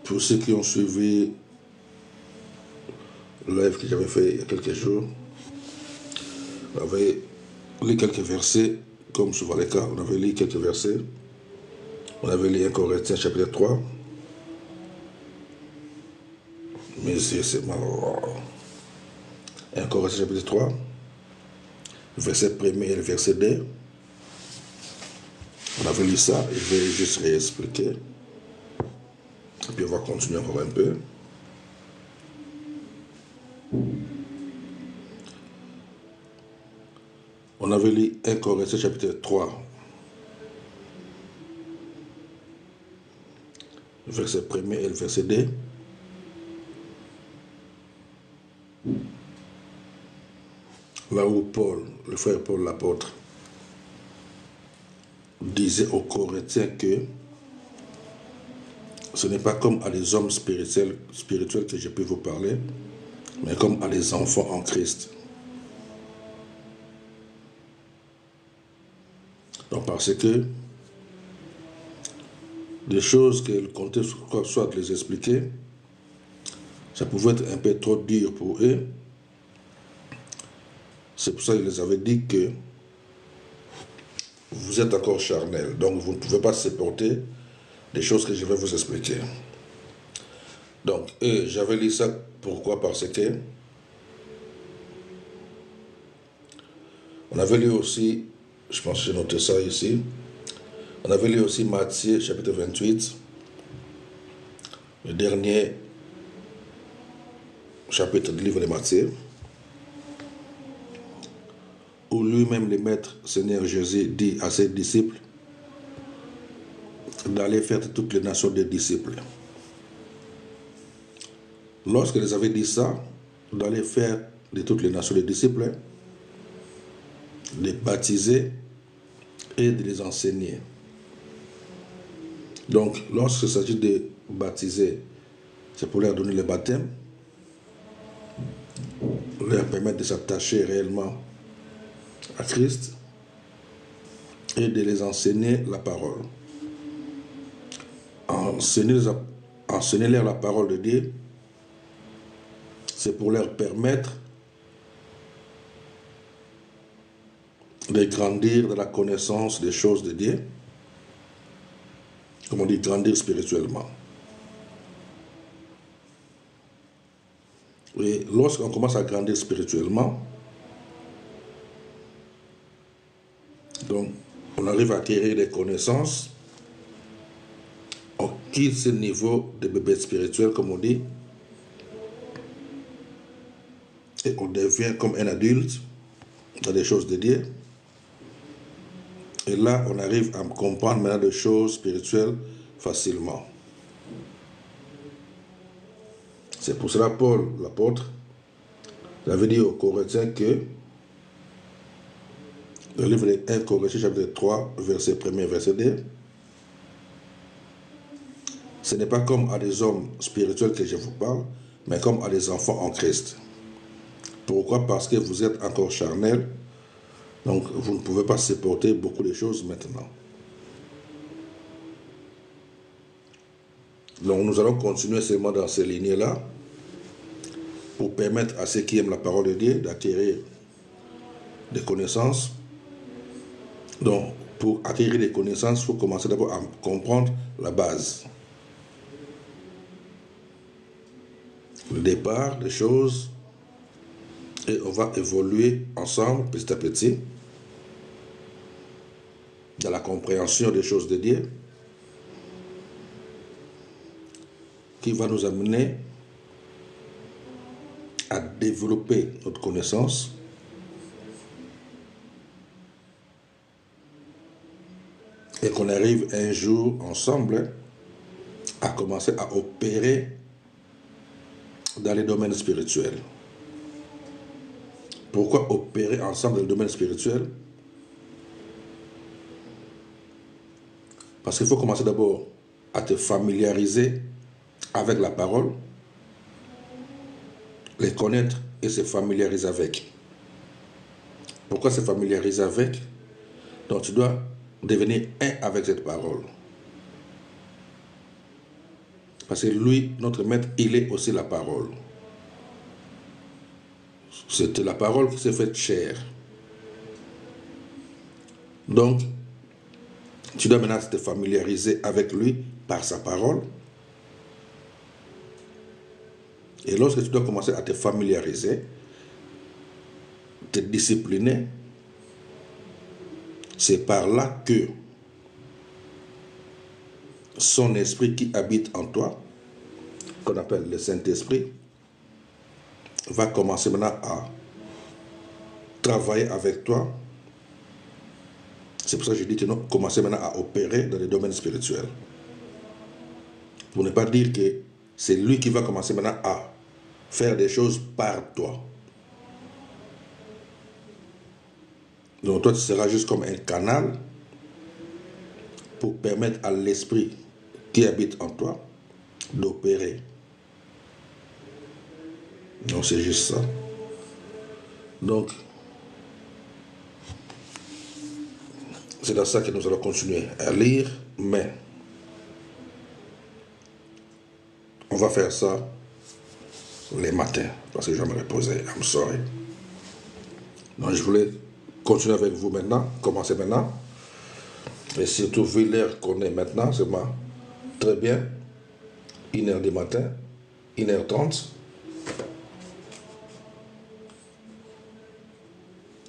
Pour ceux qui ont suivi le live que j'avais fait il y a quelques jours, on avait lu quelques versets, comme souvent les cas, on avait lu quelques versets. On avait lu 1 Corinthiens chapitre 3. Mais c'est marrant. 1 Corinthiens chapitre 3, verset 1er et le verset 2. On avait lu ça, je vais juste réexpliquer. Et puis on va continuer encore un peu. On avait lu 1 Corinthiens chapitre 3, verset 1er et le verset 2. Là où Paul, le frère Paul l'apôtre, disait aux Corinthiens que ce n'est pas comme à des hommes spirituels que je peux vous parler, mais comme à des enfants en Christ. Donc parce que des choses qu'elle comptait soit de les expliquer, ça pouvait être un peu trop dur pour eux. C'est pour ça qu'il les avait dit que vous êtes encore charnel, donc vous ne pouvez pas supporter des choses que je vais vous expliquer. Donc, j'avais lu ça, pourquoi? Parce que on avait lu aussi, je pense que j'ai noté ça ici, on avait lu aussi Matthieu chapitre 28, le dernier chapitre du livre de Matthieu, où lui-même, le Maître Seigneur Jésus, dit à ses disciples d'aller faire de toutes les nations des disciples. Lorsqu'ils les avaient dit ça, d'aller faire de toutes les nations des disciples, de les baptiser et de les enseigner. Donc, lorsqu'il s'agit de baptiser, c'est pour leur donner le baptême, leur permettre de s'attacher réellement à Christ et de les enseigner la parole. Enseigner-leur la parole de Dieu, c'est pour leur permettre de grandir dans la connaissance des choses de Dieu, comme on dit, grandir spirituellement. Et lorsqu'on commence à grandir spirituellement, donc on arrive à acquérir des connaissances, on quitte ce niveau de bébé spirituel, comme on dit, et on devient comme un adulte dans les choses de Dieu. Et là, on arrive à comprendre maintenant des choses spirituelles facilement. C'est pour cela Paul, l'apôtre, avait dit aux Corinthiens que le livre de 1 Corinthiens chapitre 3, verset 1er, verset 2, ce n'est pas comme à des hommes spirituels que je vous parle, mais comme à des enfants en Christ. Pourquoi? Parce que vous êtes encore charnels, donc vous ne pouvez pas supporter beaucoup de choses maintenant. Donc nous allons continuer seulement dans ces lignées-là pour permettre à ceux qui aiment la parole de Dieu d'acquérir des connaissances. Donc pour acquérir des connaissances, il faut commencer d'abord à comprendre la base. Le départ des choses, et on va évoluer ensemble petit à petit dans la compréhension des choses de Dieu qui va nous amener à développer notre connaissance et qu'on arrive un jour ensemble à commencer à opérer dans les domaines spirituels. Pourquoi opérer ensemble dans le domaine spirituel? Parce qu'il faut commencer d'abord à te familiariser avec la parole, les connaître et se familiariser avec. Pourquoi se familiariser avec? Donc tu dois devenir un avec cette parole. Parce que lui, notre maître, il est aussi la parole. C'était la parole qui s'est faite chair. Donc, tu dois maintenant te familiariser avec lui par sa parole. Et lorsque tu dois commencer à te familiariser, te discipliner, c'est par là que son esprit qui habite en toi, qu'on appelle le Saint-Esprit, va commencer maintenant à travailler avec toi. C'est pour ça que je dis que nous commencer maintenant à opérer dans le domaine spirituel. Pour ne pas dire que c'est lui qui va commencer maintenant à faire des choses par toi. Donc toi, tu seras juste comme un canal pour permettre à l'esprit qui habite en toi d'opérer. Donc c'est juste ça. Donc, c'est dans ça que nous allons continuer à lire, mais on va faire ça les matins, parce que je vais me reposer. I'm sorry. Donc je voulais continuer avec vous maintenant, commencer maintenant. Et surtout, vu l'heure qu'on est maintenant, c'est très bien. 1h du matin, 1h30.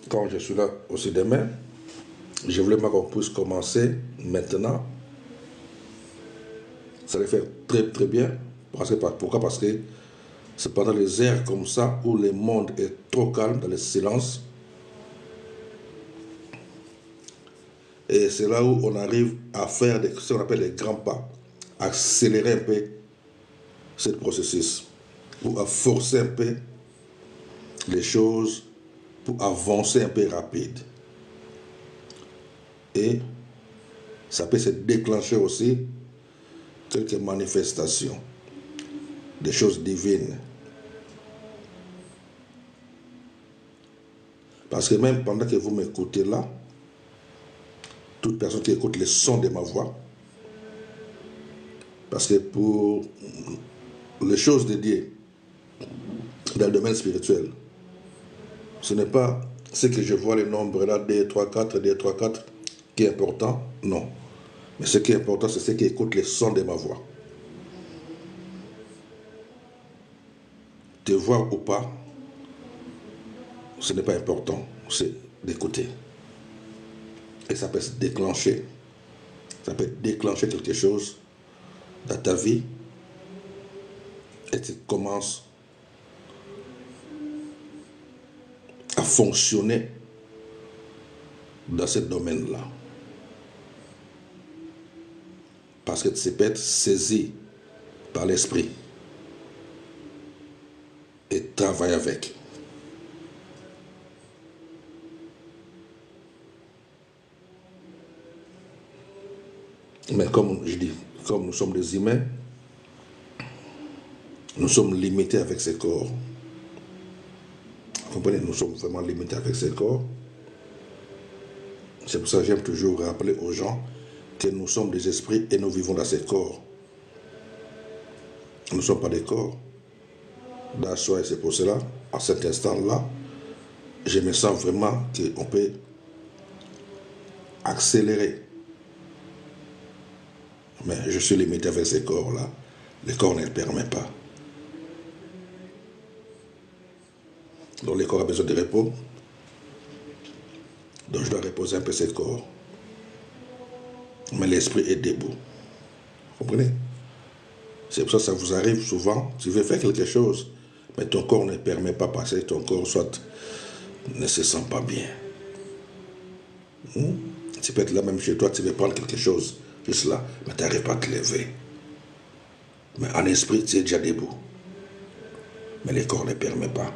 Quand je suis là aussi demain, je voulais qu'on puisse commencer maintenant. Ça va faire très très bien. Pourquoi? Parce que c'est pendant les heures comme ça où le monde est trop calme, dans le silence. Et c'est là où on arrive à faire ce qu'on appelle les grands pas, accélérer un peu ce processus, ou à forcer un peu les choses pour avancer un peu rapide. Et ça peut se déclencher aussi quelques manifestations, des choses divines. Parce que même pendant que vous m'écoutez là, toute personne qui écoute le son de ma voix, parce que pour les choses de Dieu, dans le domaine spirituel, ce n'est pas ce que je vois, le nombre là, 2, 3, 4, 2, 3, 4, qui est important, non. Mais ce qui est important, c'est ce qui écoute le son de ma voix. Te voir ou pas, ce n'est pas important, c'est d'écouter. Et ça peut se déclencher. Ça peut déclencher quelque chose dans ta vie et tu commences à fonctionner dans ce domaine-là. Parce que tu peux être saisi par l'esprit et travailler avec. Mais comme je dis, comme nous sommes des humains, nous sommes limités avec ce corps. Vous comprenez, nous sommes vraiment limités avec ce corps. C'est pour ça que j'aime toujours rappeler aux gens que nous sommes des esprits et nous vivons dans ce corps. Nous ne sommes pas des corps. Et c'est pour cela, à cet instant-là, je me sens vraiment qu'on peut accélérer. Mais je suis limité avec ce corps-là. Le corps ne le permet pas. Donc le corps a besoin de repos. Donc je dois reposer un peu ce corps. Mais l'esprit est debout. Vous comprenez? C'est pour ça que ça vous arrive souvent. Tu veux faire quelque chose, mais ton corps ne permet pas parce que ton corps soit ne se sent pas bien. Tu peux être là même chez toi, tu veux prendre quelque chose, juste là, mais tu n'arrives pas à te lever. Mais en esprit, tu es déjà debout. Mais le corps ne permet pas.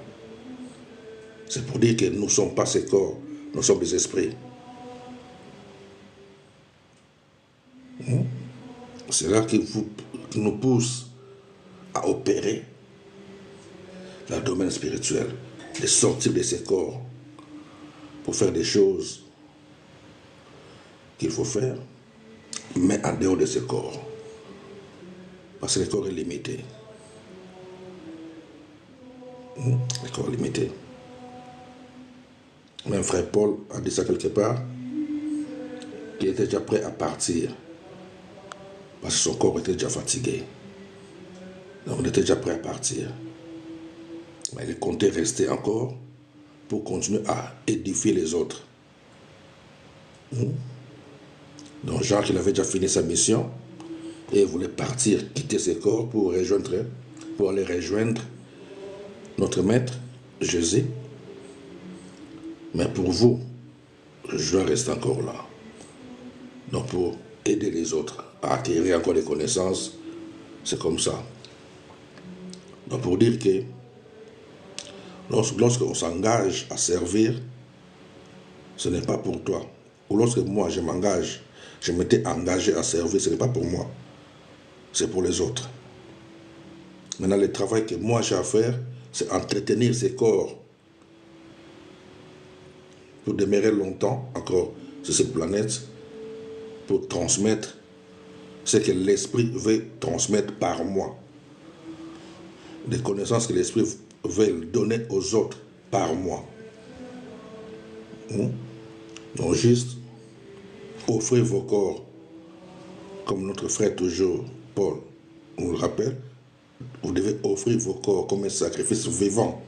C'est pour dire que nous ne sommes pas ces corps, nous sommes des esprits. C'est là qui nous pousse à opérer dans le domaine spirituel, de sortir de ces corps pour faire des choses qu'il faut faire, mais en dehors de ce corps. Parce que le corps est limité. Le corps est limité. Même frère Paul a dit ça quelque part, qu'il était déjà prêt à partir. Parce que son corps était déjà fatigué. Donc on était déjà prêt à partir. Mais il comptait rester encore pour continuer à édifier les autres. Donc Jacques, il avait déjà fini sa mission et il voulait partir, quitter ses corps pour aller rejoindre notre maître, Jésus. Mais pour vous, je dois rester encore là. Donc pour aider les autres à acquérir encore des connaissances, c'est comme ça. Donc pour dire que lorsqu'on s'engage à servir, ce n'est pas pour toi. Ou lorsque moi je m'engage, je m'étais engagé à servir, ce n'est pas pour moi, c'est pour les autres. Maintenant, le travail que moi j'ai à faire, c'est entretenir ces corps pour demeurer longtemps encore sur cette planète, pour transmettre ce que l'Esprit veut transmettre par moi. Des connaissances que l'Esprit veut donner aux autres par moi. Donc juste, offrez vos corps, comme notre frère toujours, Paul, nous le rappelle, vous devez offrir vos corps comme un sacrifice vivant.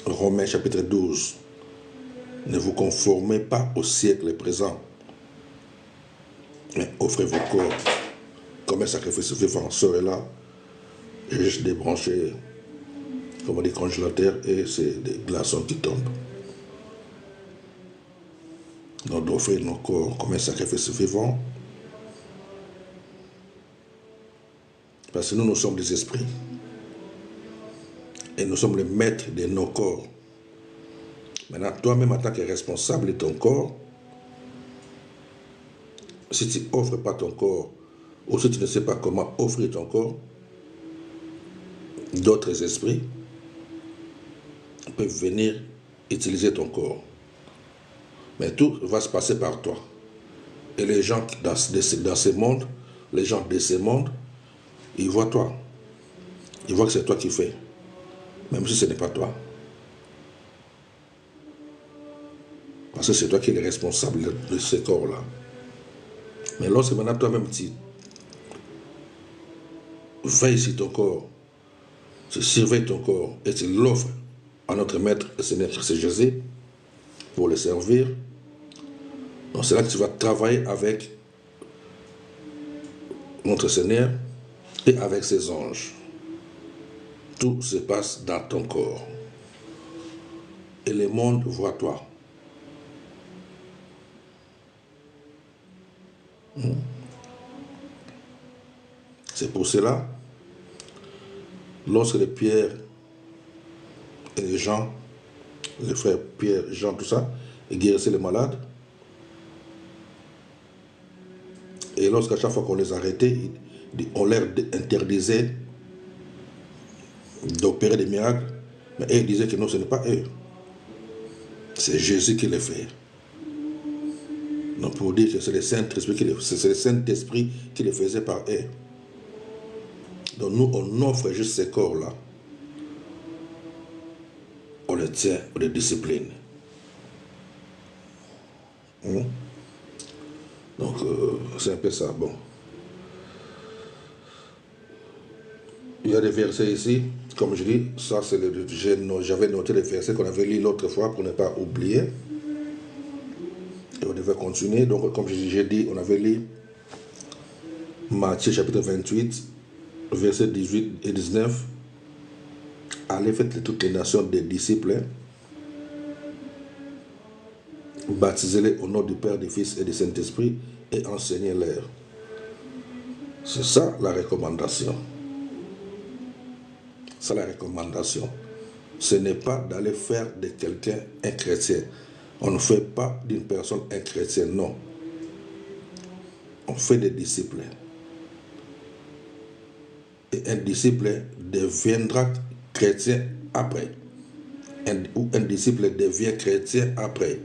Romains chapitre 12. Ne vous conformez pas au siècle présent, mais offrez vos corps comme un sacrifice vivant. Cela, j'ai juste débranché, comme on dit, congélateur et c'est des glaçons qui tombent. Donc d'offrir nos corps comme un sacrifice vivant, parce que nous sommes des esprits et nous sommes les maîtres de nos corps. Maintenant, toi-même en tant que responsable de ton corps, si tu n'offres pas ton corps, ou si tu ne sais pas comment offrir ton corps, d'autres esprits peuvent venir utiliser ton corps. Mais tout va se passer par toi. Et les gens dans ce monde, les gens de ce monde, ils voient toi. Ils voient que c'est toi qui fais, même si ce n'est pas toi. Parce que c'est toi qui es le responsable de ce corps-là. Mais lorsque maintenant toi-même tu veilles sur ton corps, tu surveilles ton corps et tu l'offres à notre maître et Seigneur Christ Jésus pour le servir, donc c'est là que tu vas travailler avec notre Seigneur et avec ses anges. Tout se passe dans ton corps. Et le monde voit toi. C'est pour cela, lorsque les Pierre et les Jean, les frères Pierre, Jean, tout ça, ils guérissaient les malades, et lorsqu'à chaque fois qu'on les arrêtait, on leur interdisait d'opérer des miracles, mais eux disaient que non, ce n'est pas eux. C'est Jésus qui les fait. Donc pour dire que c'est le Saint-Esprit qui les faisait par eux. Donc nous, on offre juste ces corps-là. On les tient, on les discipline. Donc c'est un peu ça. Bon. Il y a des versets ici, comme je dis, ça c'est j'avais noté les versets qu'on avait lus l'autre fois pour ne pas oublier. Et on devait continuer. Donc comme j'ai dit, on avait lu Matthieu chapitre 28, versets 18 et 19. Allez, faites de toutes les nations des disciples. Baptisez-les au nom du Père, du Fils et du Saint-Esprit et enseignez-leur. C'est ça la recommandation. C'est la recommandation. Ce n'est pas d'aller faire de quelqu'un un chrétien. On ne fait pas d'une personne un chrétien, non. On fait des disciples. Et un disciple deviendra chrétien après. Ou un disciple devient chrétien après.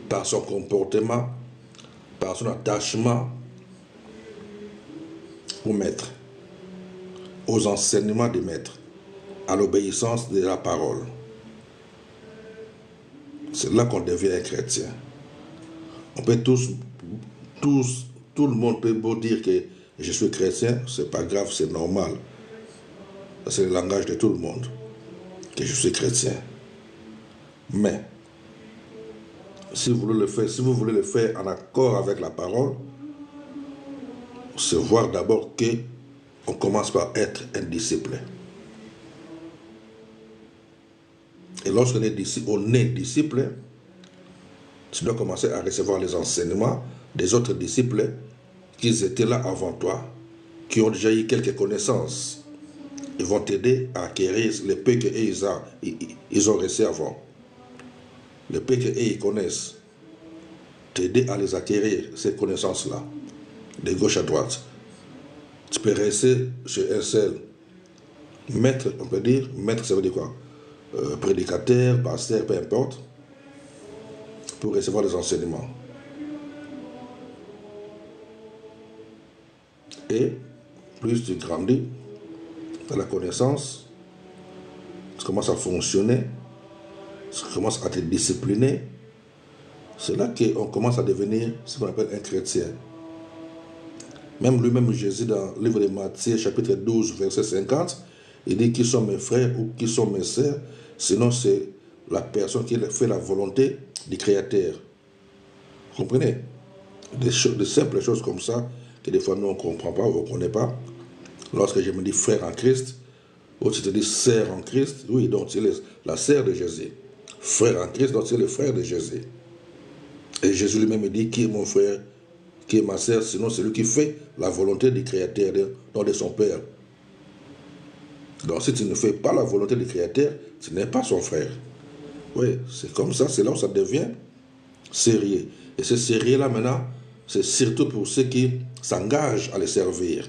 Par son comportement, par son attachement au maître, aux enseignements des maîtres, à l'obéissance de la parole. C'est là qu'on devient un chrétien. On peut tout le monde peut beau dire que je suis chrétien, c'est pas grave, c'est normal. C'est le langage de tout le monde, que je suis chrétien. Mais, si vous voulez le faire en accord avec la parole, c'est voir d'abord qu'on commence par être un disciple. Et lorsqu'on est disciple, tu dois commencer à recevoir les enseignements des autres disciples qui étaient là avant toi, qui ont déjà eu quelques connaissances. Ils vont t'aider à acquérir le peu qu'ils ont reçu avant. Le peu qu'ils connaissent. T'aider à les acquérir, ces connaissances-là, de gauche à droite. Tu peux rester chez un seul maître, on peut dire. Maître, ça veut dire quoi? Prédicateur, pasteur, peu importe, pour recevoir les enseignements. Et plus tu grandis dans la connaissance, tu commences à fonctionner, tu commences à te discipliner, c'est là qu'on commence à devenir ce qu'on appelle un chrétien. Même lui-même, Jésus, dans le livre de Matthieu, chapitre 12, verset 50, il dit qui sont mes frères ou qui sont mes sœurs, sinon c'est la personne qui fait la volonté du Créateur. Vous comprenez? De simples choses comme ça, que des fois nous on ne comprend pas ou on ne connaît pas. Lorsque je me dis frère en Christ, ou tu te dis sœur en Christ, oui, donc c'est la sœur de Jésus. Frère en Christ, donc c'est le frère de Jésus. Et Jésus lui-même dit qui est mon frère, qui est ma sœur, sinon c'est lui qui fait la volonté du Créateur, donc de son Père. Donc si tu ne fais pas la volonté du Créateur, tu n'es pas son frère. Oui, c'est comme ça, c'est là où ça devient sérieux. Et ce sérieux-là maintenant, c'est surtout pour ceux qui s'engagent à les servir.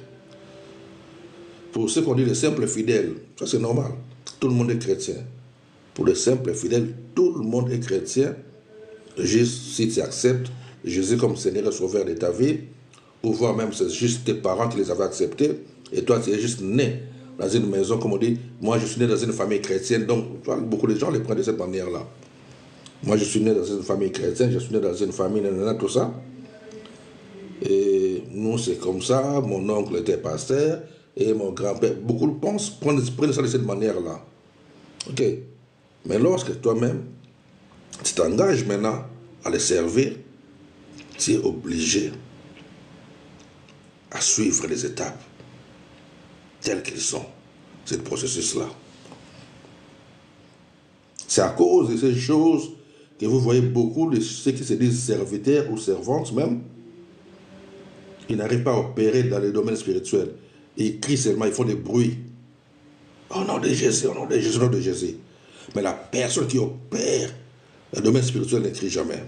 Pour ceux qu'on dit les simples fidèles, ça c'est normal. Tout le monde est chrétien. Pour les simples fidèles, tout le monde est chrétien. Juste si tu acceptes Jésus comme Seigneur et Sauveur de ta vie, ou voire même c'est juste tes parents qui les avaient acceptés, et toi tu es juste né dans une maison, comme on dit, moi je suis né dans une famille chrétienne, donc beaucoup de gens les prennent de cette manière-là. Moi je suis né dans une famille chrétienne, je suis né dans une famille, tout ça. Et nous c'est comme ça, mon oncle était pasteur, et mon grand-père, beaucoup prennent ça de cette manière-là. Ok. Mais lorsque toi-même, tu t'engages maintenant à les servir, tu es obligé à suivre les étapes telles qu'elles sont, ce processus-là. C'est à cause de ces choses que vous voyez beaucoup de ceux qui se disent serviteurs ou servantes même, ils n'arrivent pas à opérer dans le domaine spirituel. Ils crient seulement, ils font des bruits. Au nom de Jésus, au nom de Jésus, au nom de Jésus. Mais la personne qui opère dans le domaine spirituel ne crie jamais.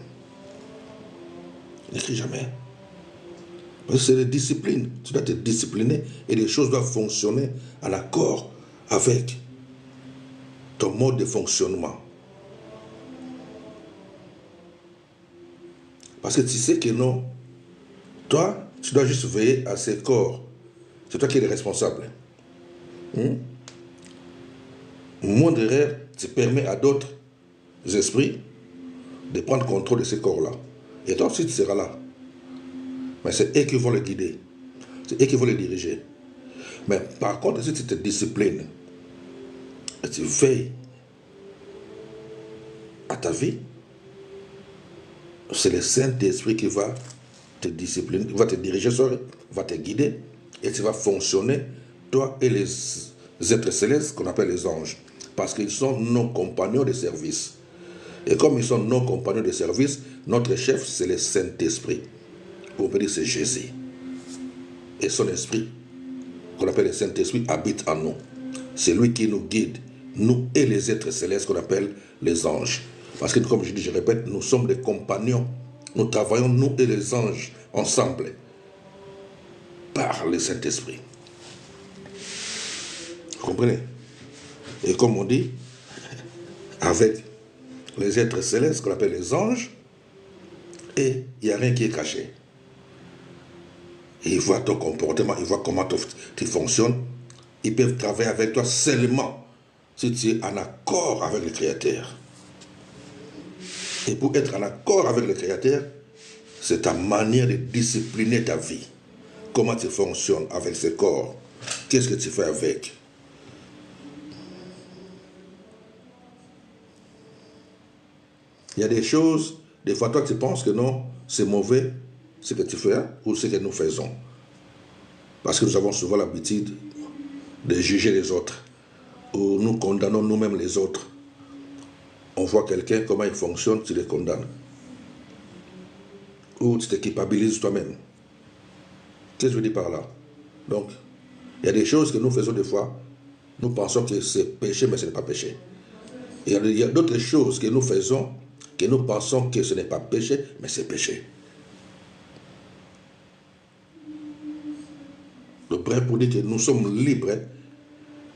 Ne crie jamais. Parce que c'est la discipline. Tu dois te discipliner et les choses doivent fonctionner en accord avec ton mode de fonctionnement. Parce que tu sais que non, toi, tu dois juste veiller à ces corps. C'est toi qui es le responsable. Moindre erreur, tu permets à d'autres esprits de prendre contrôle de ces corps-là. Et toi aussi, tu seras là. Mais c'est eux qui vont le guider. C'est eux qui vont le diriger. Mais par contre, si tu te disciplines et tu veilles à ta vie, c'est le Saint-Esprit qui va te discipliner, va te diriger, va te guider, et tu vas fonctionner, toi et les êtres célestes qu'on appelle les anges, parce qu'ils sont nos compagnons de service. Et comme ils sont nos compagnons de service, notre chef, c'est le Saint-Esprit. On peut dire c'est Jésus. Et son esprit, qu'on appelle le Saint-Esprit, habite en nous. C'est lui qui nous guide, nous et les êtres célestes qu'on appelle les anges. Parce que comme je dis, je répète, nous sommes des compagnons. Nous travaillons, nous et les anges, ensemble, par le Saint-Esprit. Vous comprenez? Et comme on dit, avec les êtres célestes qu'on appelle les anges, et il n'y a rien qui est caché. Ils voient ton comportement, ils voient comment tu fonctionnes. Ils peuvent travailler avec toi seulement si tu es en accord avec le Créateur. Et pour être en accord avec le Créateur, c'est ta manière de discipliner ta vie. Comment tu fonctionnes avec ce corps. Qu'est-ce que tu fais avec? Il y a des choses, des fois toi tu penses que non, c'est mauvais ce que tu fais ou ce que nous faisons. Parce que nous avons souvent l'habitude de juger les autres. Ou nous condamnons nous-mêmes les autres. On voit quelqu'un, comment il fonctionne, tu le condamnes. Ou tu te culpabilises toi-même. Qu'est-ce que je veux dire par là? Donc, il y a des choses que nous faisons des fois, nous pensons que c'est péché, mais ce n'est pas péché. Et il y a d'autres choses que nous faisons, que nous pensons que ce n'est pas péché, mais c'est péché. Le bref pour dire que nous sommes libres,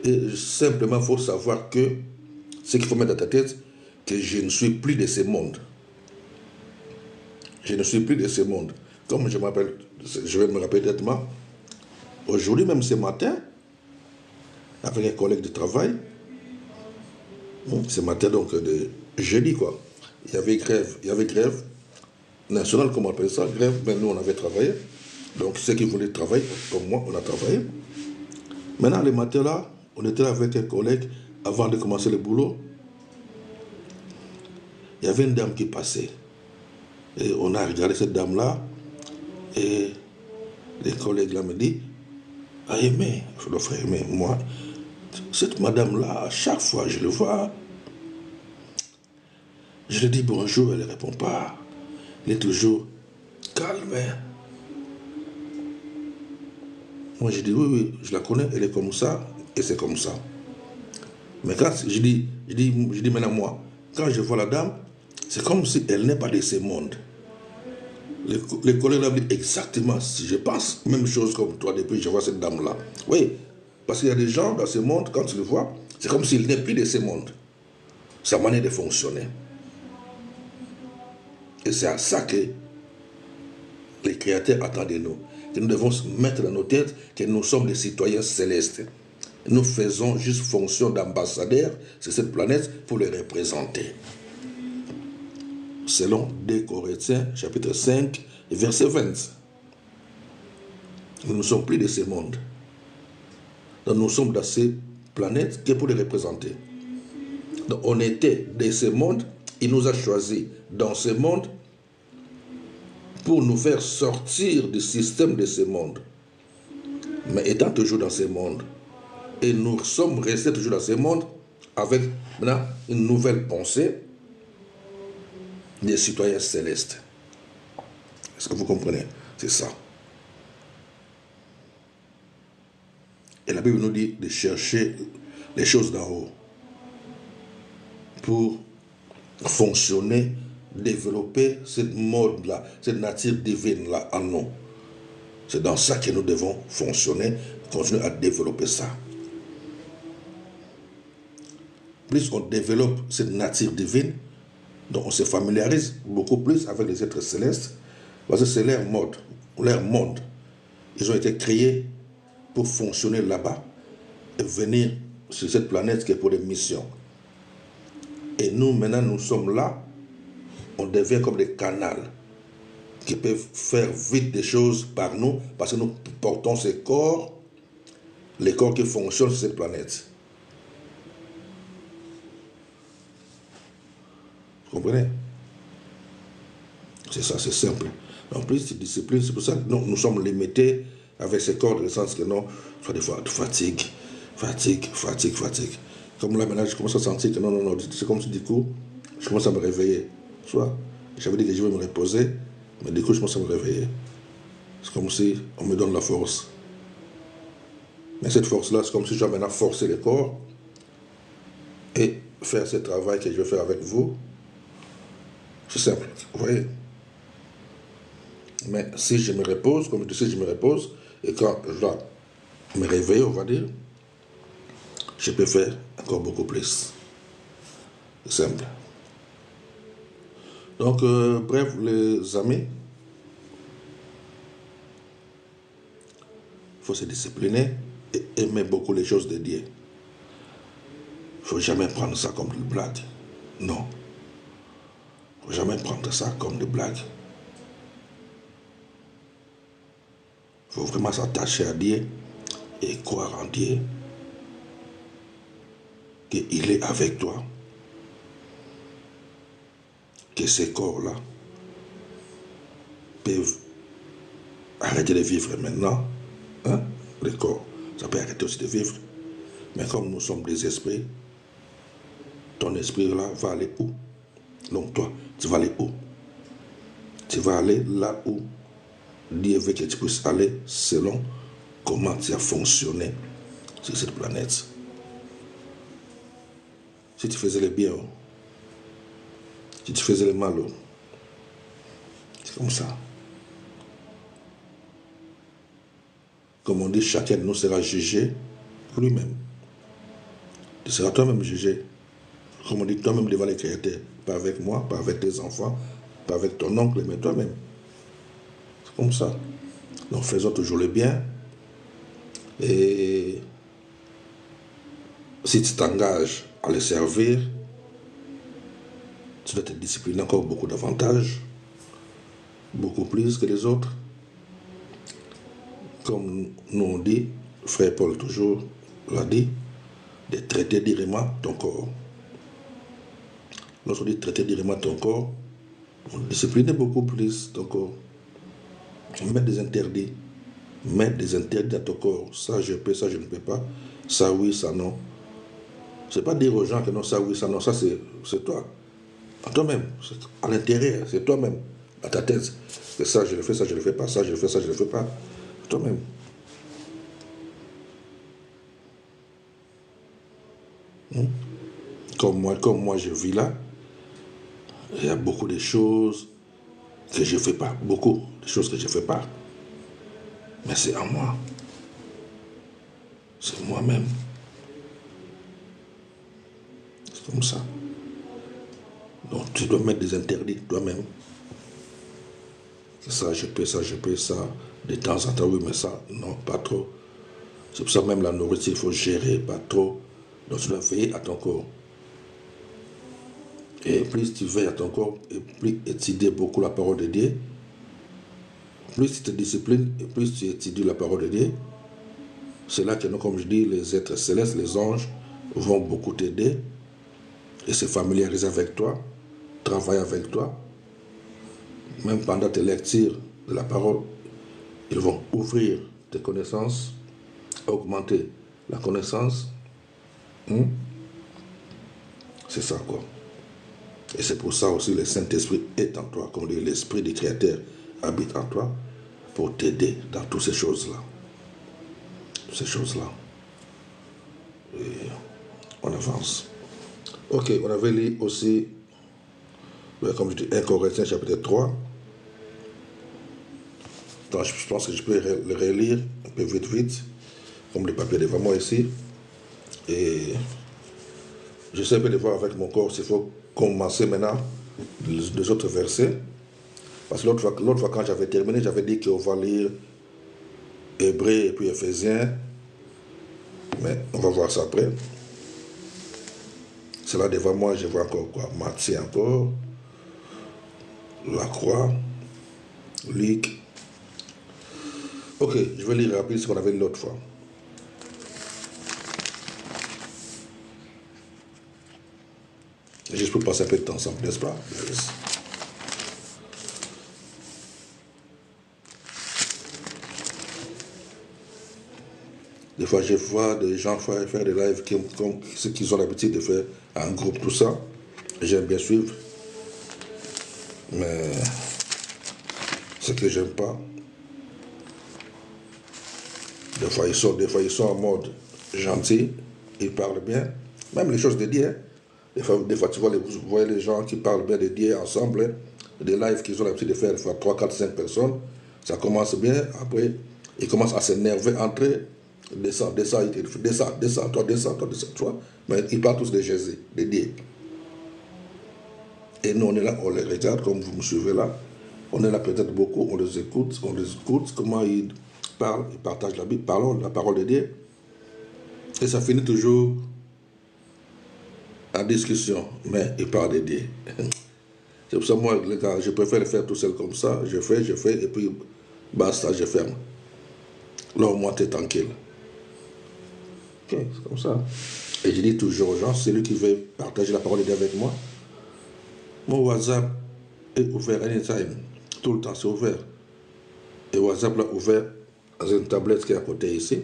et simplement il faut savoir que ce qu'il faut mettre dans ta tête, que je ne suis plus de ce monde. Je ne suis plus de ce monde. Comme je m'appelle, je vais me rappeler directement, aujourd'hui même ce matin, avec un collègue de travail, ce matin donc de jeudi quoi, il y avait grève nationale, comme on appelle ça, grève, mais nous on avait travaillé. Donc ceux qui voulaient travailler, comme moi, on a travaillé. Maintenant le matin là, on était là avec un collègue, avant de commencer le boulot, il y avait une dame qui passait. Et on a regardé cette dame-là, et les collègues là me disent, ah Aimé, le frère Aimé, moi, cette madame-là, à chaque fois je le vois, je lui dis bonjour, elle ne répond pas. Elle est toujours calme. Moi je dis oui, je la connais, elle est comme ça, et c'est comme ça. Mais quand je dis maintenant moi, quand je vois la dame, c'est comme si elle n'est pas de ce monde. Les collègues là me disent exactement, si je pense, même chose comme toi depuis que je vois cette dame-là. Oui, parce qu'il y a des gens dans ce monde, quand tu le vois, c'est comme s'il n'est plus de ce monde. Sa manière de fonctionner. Et c'est à ça que les créateurs attendent de nous. Que nous devons mettre dans nos têtes que nous sommes des citoyens célestes. Nous faisons juste fonction d'ambassadeurs sur cette planète pour les représenter. Selon 2 Corinthiens, chapitre 5, verset 20. Nous ne sommes plus de ce monde. Donc nous sommes dans ces planètes que pour les représenter. Donc on était de ce monde, il nous a choisis dans ce monde pour nous faire sortir du système de ce monde. Mais étant toujours dans ce monde, et nous sommes restés toujours dans ce monde avec maintenant une nouvelle pensée des citoyens célestes. Est-ce que vous comprenez? C'est ça. Et la Bible nous dit de chercher les choses d'en haut pour fonctionner, développer cette mode-là, cette nature divine-là en nous. C'est dans ça que nous devons fonctionner, continuer à développer ça. Plus on développe cette nature divine, donc on se familiarise beaucoup plus avec les êtres célestes, parce que c'est leur mode, leur monde. Ils ont été créés pour fonctionner là-bas et venir sur cette planète qui est pour des missions. Et nous, maintenant, nous sommes là, on devient comme des canals qui peuvent faire vite des choses par nous, parce que nous portons ces corps, les corps qui fonctionnent sur cette planète. Vous comprenez? C'est ça, c'est simple. En plus, de discipline, c'est pour ça que nous sommes limités avec ces corps, dans le sens que non, soit des fois, fatigue. Comme là, maintenant, je commence à sentir que non, c'est comme si du coup, je commence à me réveiller. Soit, j'avais dit que je vais me reposer, mais du coup, je commence à me réveiller. C'est comme si on me donne la force. Mais cette force-là, c'est comme si je dois maintenant forcer le corps et faire ce travail que je vais faire avec vous. C'est simple, vous voyez. Mais si je me repose, comme je dis, je me repose, et quand je dois me réveiller, on va dire, je peux faire encore beaucoup plus. C'est simple. Donc, bref, les amis, faut se discipliner et aimer beaucoup les choses de Dieu. Il ne faut jamais prendre ça comme une blague. Non. Il ne faut jamais prendre ça comme des blagues. Il faut vraiment s'attacher à Dieu et croire en Dieu. Qu'il est avec toi. Que ces corps-là peuvent arrêter de vivre maintenant. Hein? Les corps, ça peut arrêter aussi de vivre. Mais comme nous sommes des esprits, ton esprit-là va aller où? Donc toi, tu vas aller où? Tu vas aller là où Dieu veut que tu puisses aller selon comment tu as fonctionné sur cette planète. Si tu faisais le bien, si tu faisais le mal, c'est comme ça. Comme on dit, chacun de nous sera jugé lui-même. Tu seras toi-même jugé. Comme on dit, toi-même devant les créateurs. Pas avec moi, pas avec tes enfants, pas avec ton oncle, mais toi-même. C'est comme ça. Donc faisons toujours le bien. Et si tu t'engages à le servir, tu dois te discipliner encore beaucoup davantage, beaucoup plus que les autres. Comme nous on dit, frère Paul toujours l'a dit, de traiter directement ton corps. Lorsqu'on dit traiter directement ton corps, discipliner beaucoup plus ton corps. Mettre des interdits. Mettre des interdits à ton corps. Ça je peux, ça je ne peux pas. Ça oui, ça non. C'est pas dire aux gens que non, ça oui, ça non. Ça c'est toi. À toi-même. À l'intérieur, c'est toi-même. À ta tête. Que ça je le fais, ça je le fais pas. Ça je le fais, ça je le fais pas. Toi-même. Comme moi je vis là, il y a beaucoup de choses que je ne fais pas. Beaucoup de choses que je ne fais pas. Mais c'est en moi. C'est moi-même. C'est comme ça. Donc tu dois mettre des interdits toi-même. Ça je peux, ça je peux, ça. De temps en temps, oui, mais ça, non, pas trop. C'est pour ça même la nourriture, il faut gérer, pas trop. Donc tu dois veiller à ton corps. Et plus tu veilles à ton corps, et plus étudier beaucoup la parole de Dieu, plus tu te disciplines, et plus tu étudies la parole de Dieu, c'est là que nous, comme je dis, les êtres célestes, les anges, vont beaucoup t'aider et se familiariser avec toi, travailler avec toi. Même pendant tes lectures de la parole, ils vont ouvrir tes connaissances, augmenter la connaissance. C'est ça, quoi. Et c'est pour ça aussi le Saint-Esprit est en toi, comme dit, l'Esprit du Créateur habite en toi, pour t'aider dans toutes ces choses-là. Ces choses-là. Et on avance. Ok, on avait lu aussi, comme je dis, 1 Corinthiens chapitre 3. Donc, je pense que je peux le relire un peu vite, comme le papier devant moi ici. Et j'essaie un peu de voir avec mon corps s'il faut commencer maintenant les autres versets. Parce que l'autre fois quand j'avais terminé, j'avais dit qu'on va lire Hébreux et puis Éphésiens. Mais on va voir ça après. C'est là devant moi, je vois encore quoi? Matthieu encore. La Croix. Luc. Ok, je vais lire rapide ce qu'on avait lu l'autre fois. Juste pour passer un peu de temps ensemble, n'est-ce pas? Yes. Des fois, je vois des gens faire des lives comme ce qu'ils ont l'habitude de faire en groupe, tout ça. J'aime bien suivre. Mais ce que j'aime pas, des fois ils sont en mode gentil, ils parlent bien, même les choses de Dieu. Des fois tu vois les gens qui parlent bien de Dieu ensemble, des lives qu'ils ont l'habitude de faire, des fois 3, 4, 5 personnes, ça commence bien, après ils commencent à s'énerver entre eux, descends, toi, mais ils parlent tous de Jésus, de Dieu. Et nous on est là, on les regarde comme vous me suivez là, on est là peut-être beaucoup, on les écoute comment ils parle, il partage la Bible, parlons la parole de Dieu. Et ça finit toujours en discussion, mais il parle de Dieu. C'est pour ça, moi, les gars, je préfère le faire tout seul comme ça. Je fais, et puis basta, je ferme. Là, au moins, tu es tranquille. Ok, c'est comme ça. Et je dis toujours aux gens, celui qui veut partager la parole de Dieu avec moi, mon WhatsApp est ouvert anytime. Tout le temps, c'est ouvert. Et WhatsApp là, ouvert dans une tablette qui est à côté ici.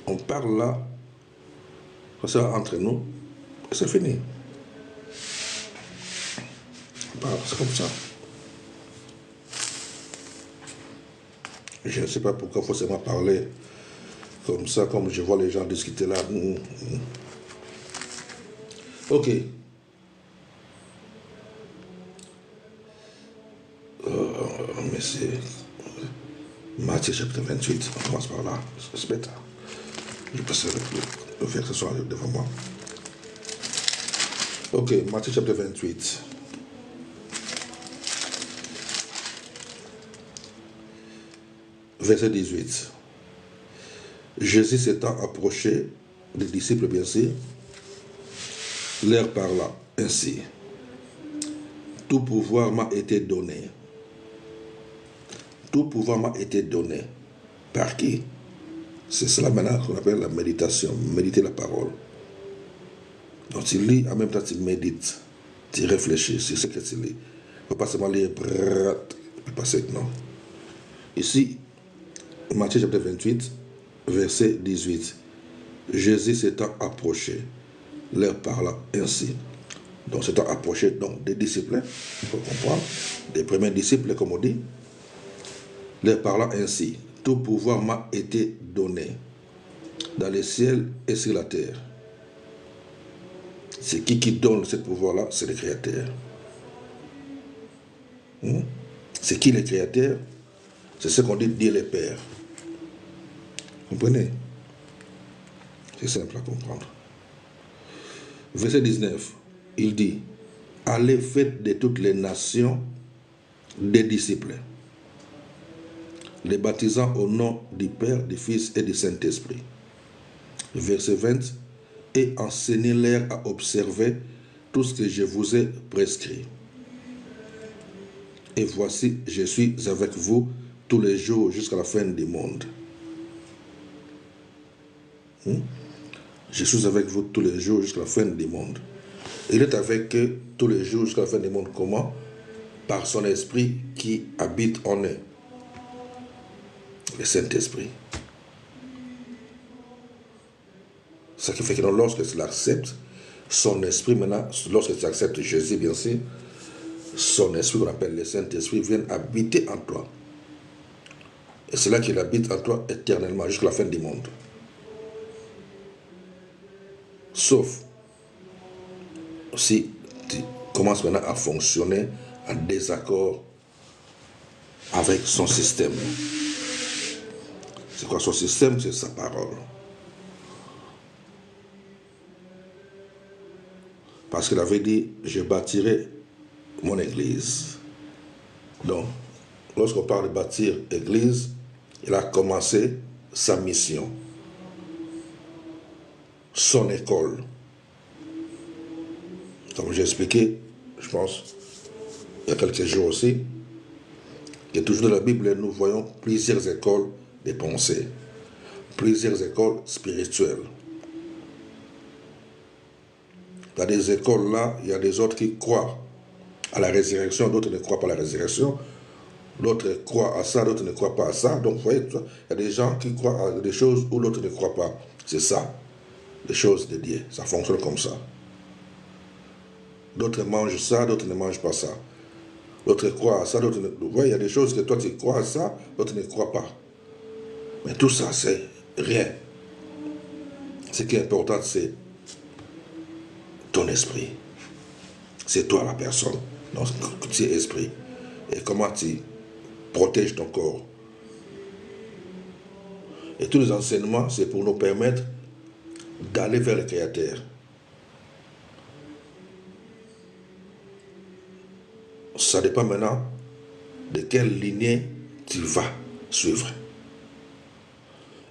On parle là, ça entre nous, et c'est fini. On parle, c'est comme ça. Je ne sais pas pourquoi forcément parler comme ça, comme je vois les gens discuter là. Ok. Mais c'est Matthieu chapitre 28. On commence par là. C'est bête. Je passe le verset soit devant moi. Ok, Matthieu chapitre 28. Verset 18. Jésus s'étant approché des disciples, bien sûr, leur parla ainsi. Tout pouvoir m'a été donné. Tout pouvoir m'a été donné. Par qui? C'est cela maintenant qu'on appelle la méditation, méditer la parole. Donc tu lis, en même temps tu médites, tu réfléchis sur ce que tu lis. Il ne faut pas seulement lire, non. Ici, Matthieu chapitre 28, verset 18. Jésus s'étant approché, leur parla ainsi. Donc s'étant approché donc, des disciples, il faut comprendre, des premiers disciples, comme on dit, leur parla ainsi. Tout pouvoir m'a été donné dans les ciels et sur la terre. C'est qui donne ce pouvoir-là? C'est le Créateur. C'est qui le Créateur? C'est ce qu'on dit Dieu le Père. Comprenez? C'est simple à comprendre. Verset 19, il dit, allez, faites de toutes les nations des disciples, les baptisant au nom du Père, du Fils et du Saint-Esprit. Verset 20, et enseignez-leur à observer tout ce que je vous ai prescrit. Et voici, je suis avec vous tous les jours jusqu'à la fin du monde. Je suis avec vous tous les jours jusqu'à la fin du monde. Il est avec eux tous les jours jusqu'à la fin du monde. Comment? Par son esprit qui habite en eux. Le Saint-Esprit. Ce qui fait que lorsque tu l'acceptes, son esprit maintenant, lorsque tu acceptes Jésus, bien sûr, son esprit qu'on appelle le Saint-Esprit vient habiter en toi. Et c'est là qu'il habite en toi éternellement jusqu'à la fin du monde. Sauf si tu commences maintenant à fonctionner en désaccord avec son système. C'est quoi son système? C'est sa parole. Parce qu'il avait dit, je bâtirai mon église. Donc, lorsqu'on parle de bâtir église, il a commencé sa mission, son école. Comme j'ai expliqué, je pense, il y a quelques jours aussi, que toujours dans la Bible, nous voyons plusieurs écoles de pensée, plusieurs écoles spirituelles. Dans des écoles là, il y a des autres qui croient à la résurrection, d'autres ne croient pas à la résurrection, d'autres croient à ça, d'autres ne croient pas à ça. Donc, vous voyez, il y a des gens qui croient à des choses où l'autre ne croit pas. C'est ça, les choses de Dieu. Ça fonctionne comme ça. D'autres mangent ça, d'autres ne mangent pas ça. D'autres croient à ça, d'autres ne... Vous voyez, il y a des choses que toi tu crois à ça, d'autres ne croient pas. Mais tout ça, c'est rien. Ce qui est important, c'est ton esprit. C'est toi la personne. Donc, tu es esprit. Et comment tu protèges ton corps. Et tous les enseignements, c'est pour nous permettre d'aller vers le Créateur. Ça dépend maintenant de quelle lignée tu vas suivre.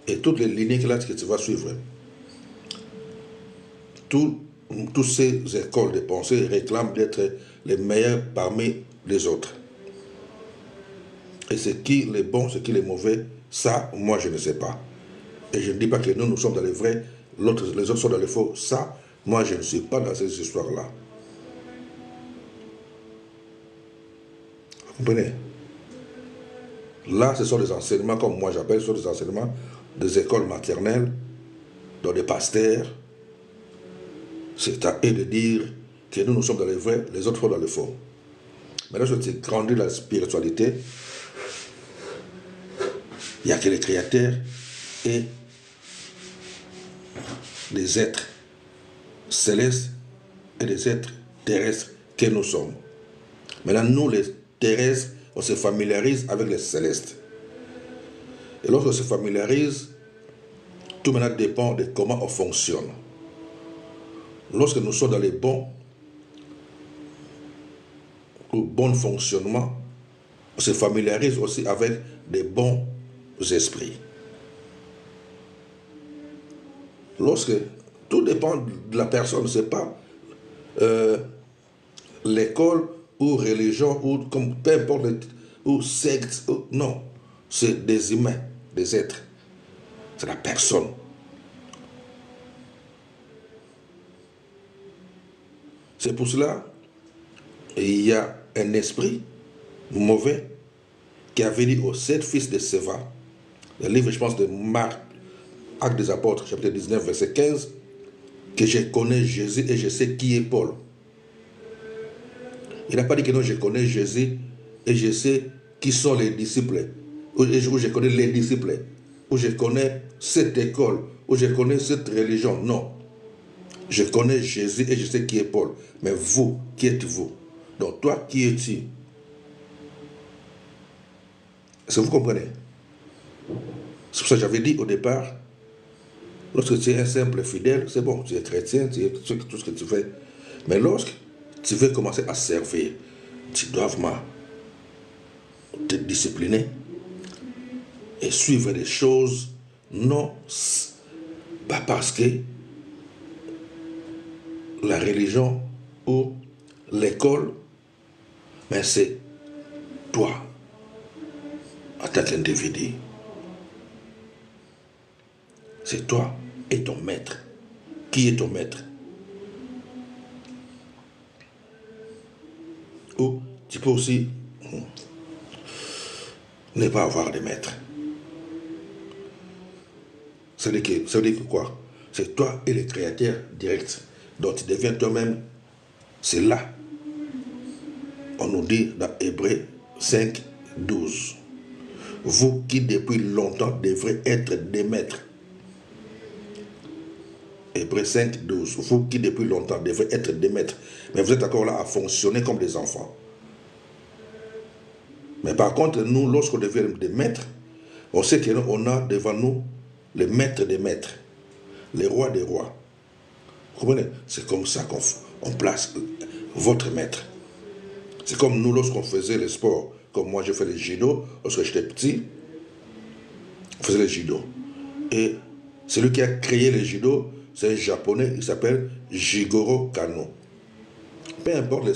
et toutes les lignées que tu vas suivre. Toutes ces écoles de pensée réclament d'être les meilleurs parmi les autres. Et ce qui est bon, ce qui est mauvais, ça, moi, je ne sais pas. Et je ne dis pas que nous sommes dans les vrais, les autres sont dans les faux. Ça, moi, je ne suis pas dans ces histoires-là. Vous comprenez? Là, ce sont des enseignements, comme moi j'appelle, ce sont des enseignements des écoles maternelles, dans des pasteurs. C'est à eux de dire que nous sommes dans les vrais, les autres sont dans les faux. Mais lorsque tu grandis dans la spiritualité, il n'y a que les créateurs et les êtres célestes et les êtres terrestres que nous sommes. Maintenant, nous, les terrestres, on se familiarise avec les célestes. Et lorsqu'on se familiarise, tout maintenant dépend de comment on fonctionne. Lorsque nous sommes dans les bons fonctionnements, on se familiarise aussi avec des bons esprits. Lorsque tout dépend de la personne, c'est pas l'école ou religion ou comme peu importe ou secte, non, c'est des humains, des êtres, c'est la personne. C'est pour cela il y a un esprit mauvais qui avait dit aux 7 fils de Séva, le livre, je pense, de Marc, Actes des Apôtres, chapitre 19, verset 15, que je connais Jésus et je sais qui est Paul. Il n'a pas dit que non, je connais Jésus et je sais qui sont les disciples, ou je connais les disciples, ou je connais cette école, ou je connais cette religion. Non. Je connais Jésus et je sais qui est Paul. Mais vous, qui êtes-vous? Donc toi, qui es-tu? Est-ce que vous comprenez? C'est pour ça que j'avais dit au départ, lorsque tu es un simple fidèle, c'est bon, tu es chrétien, tu es tout ce que tu fais. Mais lorsque tu veux commencer à servir, tu dois vraiment te discipliner et suivre des choses, non pas parce que la religion ou l'école, mais c'est toi, en tant qu'individu. C'est toi et ton maître. Qui est ton maître? Ou tu peux aussi ne pas avoir de maître. Ça veut dire que quoi? C'est toi et le créateur direct. Donc tu deviens toi-même. C'est là. On nous dit dans Hébreux 5, 12. Vous qui depuis longtemps devrez être des maîtres. Hébreux 5, 12. Vous qui depuis longtemps devrez être des maîtres. Mais vous êtes encore là à fonctionner comme des enfants. Mais par contre, nous, lorsqu'on devient des maîtres, on sait qu'on a devant nous les maîtres des maîtres, les rois des rois. Vous comprenez? C'est comme ça qu'on place votre maître. C'est comme nous, lorsqu'on faisait le sport, comme moi, je fais le judo, lorsque j'étais petit, on faisait le judo. Et celui qui a créé le judo, c'est un japonais, il s'appelle Jigoro Kano. Peu importe